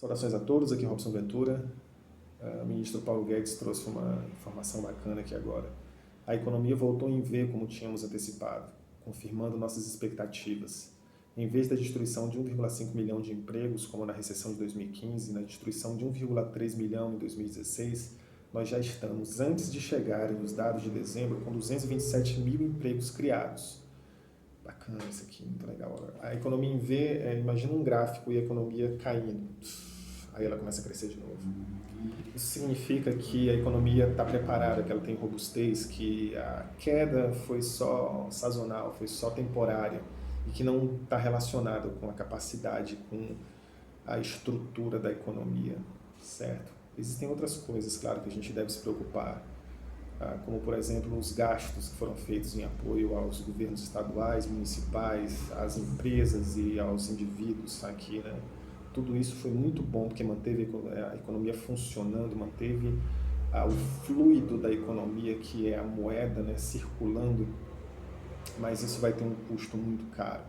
Saudações a todos, aqui é Robson Ventura. O ministro Paulo Guedes trouxe uma informação bacana aqui agora. A economia voltou em V como tínhamos antecipado, confirmando nossas expectativas. Em vez da destruição de 1,5 milhão de empregos, como na recessão de 2015, na destruição de 1,3 milhão em 2016, nós já estamos, antes de chegarem os dados de dezembro, com 227 mil empregos criados. Bacana isso aqui, muito legal. A economia em V, imagina um gráfico e a economia caindo. Aí ela começa a crescer de novo. Isso significa que a economia está preparada, que ela tem robustez, que a queda foi só sazonal, foi só temporária e que não está relacionada com a capacidade, com a estrutura da economia, certo? Existem outras coisas, claro, que a gente deve se preocupar, como, por exemplo, os gastos que foram feitos em apoio aos governos estaduais, municipais, às empresas e aos indivíduos aqui, né? Tudo isso foi muito bom porque manteve a economia funcionando, manteve o fluido da economia, que é a moeda, né, circulando, mas isso vai ter um custo muito caro.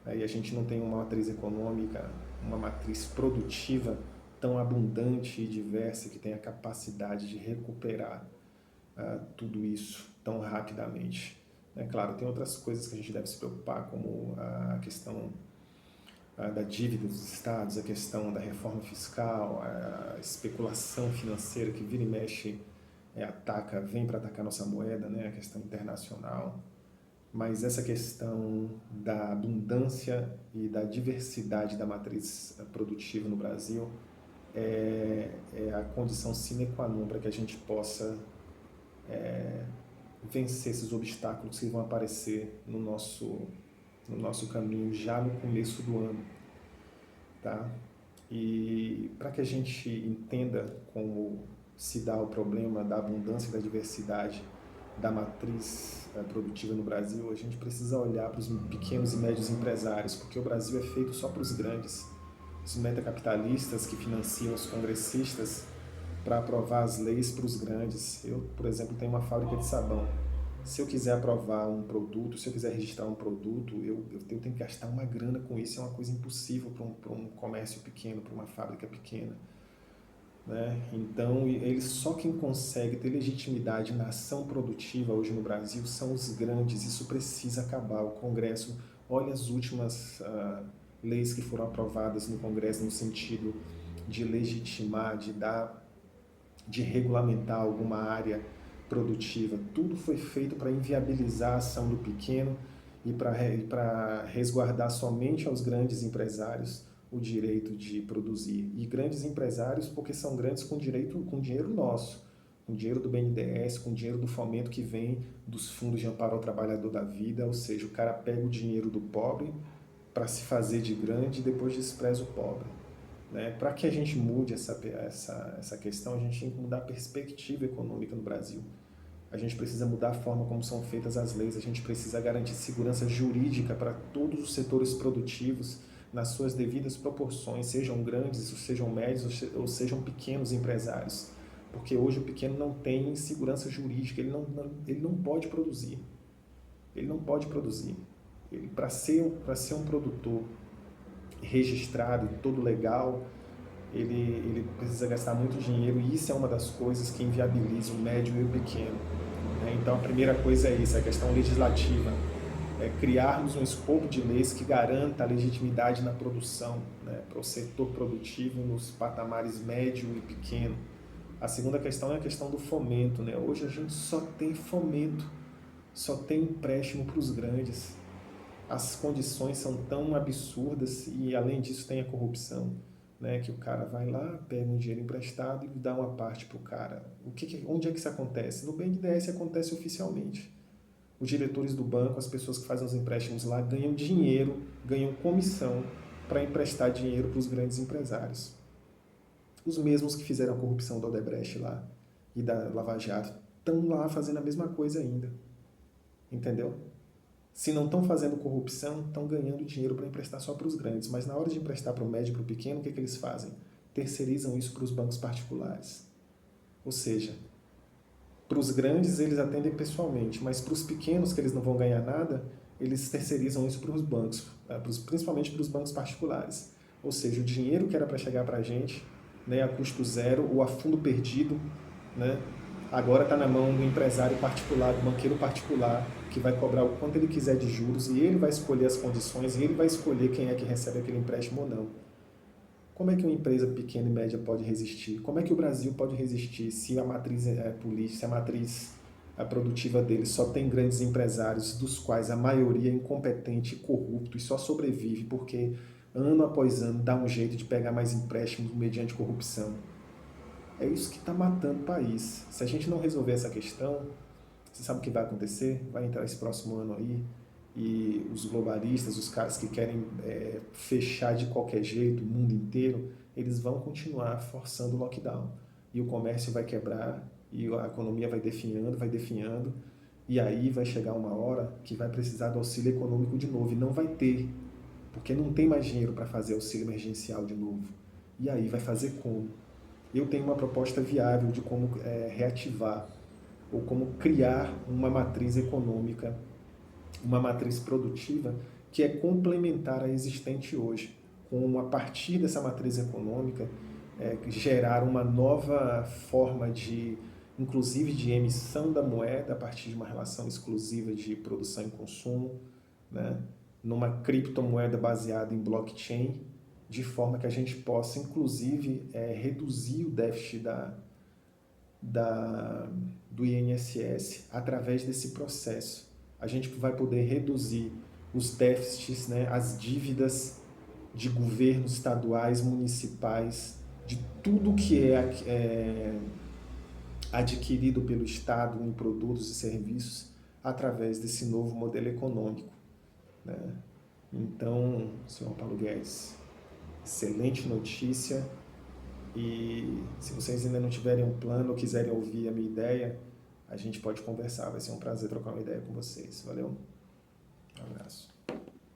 E a gente não tem uma matriz econômica, uma matriz produtiva tão abundante e diversa que tenha a capacidade de recuperar tudo isso tão rapidamente. Claro, tem outras coisas que a gente deve se preocupar, como a questão da dívida dos estados, a questão da reforma fiscal, a especulação financeira que vira e mexe vem para atacar nossa moeda, né? A questão internacional. Mas essa questão da abundância e da diversidade da matriz produtiva no Brasil é a condição sine qua non para que a gente possa vencer esses obstáculos que vão aparecer no nosso caminho já no começo do ano, tá? E para que a gente entenda como se dá o problema da abundância e da diversidade da matriz produtiva no Brasil, a gente precisa olhar para os pequenos e médios empresários, porque o Brasil é feito só para os grandes. Os metacapitalistas que financiam os congressistas para aprovar as leis para os grandes. Eu, por exemplo, tenho uma fábrica de sabão. Se eu quiser aprovar um produto, se eu quiser registrar um produto, eu tenho que gastar uma grana com isso. É uma coisa impossível para um comércio pequeno, para uma fábrica pequena, né? Então, só quem consegue ter legitimidade na ação produtiva hoje no Brasil são os grandes. Isso precisa acabar. O Congresso, olha as últimas leis que foram aprovadas no Congresso no sentido de legitimar, de regulamentar alguma área produtiva. Tudo foi feito para inviabilizar a ação do pequeno e para resguardar somente aos grandes empresários o direito de produzir. E grandes empresários porque são grandes com dinheiro nosso, com dinheiro do BNDES, com dinheiro do fomento que vem dos fundos de amparo ao trabalhador da vida, ou seja, o cara pega o dinheiro do pobre para se fazer de grande e depois despreza o pobre. Para que a gente mude essa questão, a gente tem que mudar a perspectiva econômica no Brasil. A gente precisa mudar a forma como são feitas as leis, a gente precisa garantir segurança jurídica para todos os setores produtivos nas suas devidas proporções, sejam grandes, ou sejam médios, ou sejam pequenos empresários. Porque hoje o pequeno não tem segurança jurídica, ele não pode produzir. Ele não pode produzir. Para ser um produtor registrado, todo legal, ele precisa gastar muito dinheiro, e isso é uma das coisas que inviabiliza o médio e o pequeno. Então a primeira coisa é isso, a questão legislativa, criarmos um escopo de leis que garanta a legitimidade na produção, para o setor produtivo nos patamares médio e pequeno. A segunda questão é a questão do fomento, Hoje a gente só tem fomento, só tem empréstimo para os grandes. As condições são tão absurdas e, além disso, tem a corrupção, que o cara vai lá, pega um dinheiro emprestado e dá uma parte para o cara. Onde é que isso acontece? No BNDES acontece oficialmente. Os diretores do banco, as pessoas que fazem os empréstimos lá, ganham dinheiro, ganham comissão para emprestar dinheiro para os grandes empresários. Os mesmos que fizeram a corrupção do Odebrecht lá e da Lava Jato estão lá fazendo a mesma coisa ainda. Entendeu? Se não estão fazendo corrupção, estão ganhando dinheiro para emprestar só para os grandes. Mas na hora de emprestar para o médio e para o pequeno, o que eles fazem? Terceirizam isso para os bancos particulares. Ou seja, para os grandes eles atendem pessoalmente, mas para os pequenos, que eles não vão ganhar nada, eles terceirizam isso para os bancos, principalmente para os bancos particulares. Ou seja, o dinheiro que era para chegar para a gente, né, a custo zero ou a fundo perdido, né, agora está na mão do empresário particular, do banqueiro particular, que vai cobrar o quanto ele quiser de juros e ele vai escolher as condições e ele vai escolher quem é que recebe aquele empréstimo ou não. Como é que uma empresa pequena e média pode resistir? Como é que o Brasil pode resistir se a matriz política, se a matriz produtiva dele só tem grandes empresários, dos quais a maioria é incompetente e corrupto e só sobrevive porque ano após ano dá um jeito de pegar mais empréstimos mediante corrupção? É isso que está matando o país. Se a gente não resolver essa questão, você sabe o que vai acontecer? Vai entrar esse próximo ano aí e os globalistas, os caras que querem fechar de qualquer jeito o mundo inteiro, eles vão continuar forçando o lockdown. E o comércio vai quebrar, e a economia vai definhando, e aí vai chegar uma hora que vai precisar do auxílio econômico de novo, e não vai ter, porque não tem mais dinheiro para fazer auxílio emergencial de novo. E aí vai fazer como? Eu tenho uma proposta viável de como reativar ou como criar uma matriz econômica, uma matriz produtiva que é complementar à existente hoje, com a partir dessa matriz econômica gerar uma nova forma de, inclusive de emissão da moeda a partir de uma relação exclusiva de produção e consumo, né? Numa criptomoeda baseada em blockchain, de forma que a gente possa, inclusive, reduzir o déficit do INSS através desse processo. A gente vai poder reduzir os déficits, né, as dívidas de governos estaduais, municipais, de tudo que é adquirido pelo Estado em produtos e serviços através desse novo modelo econômico, né? Então, senhor Paulo Guedes, excelente notícia. E se vocês ainda não tiverem um plano ou quiserem ouvir a minha ideia, a gente pode conversar. Vai ser um prazer trocar uma ideia com vocês. Valeu? Um abraço.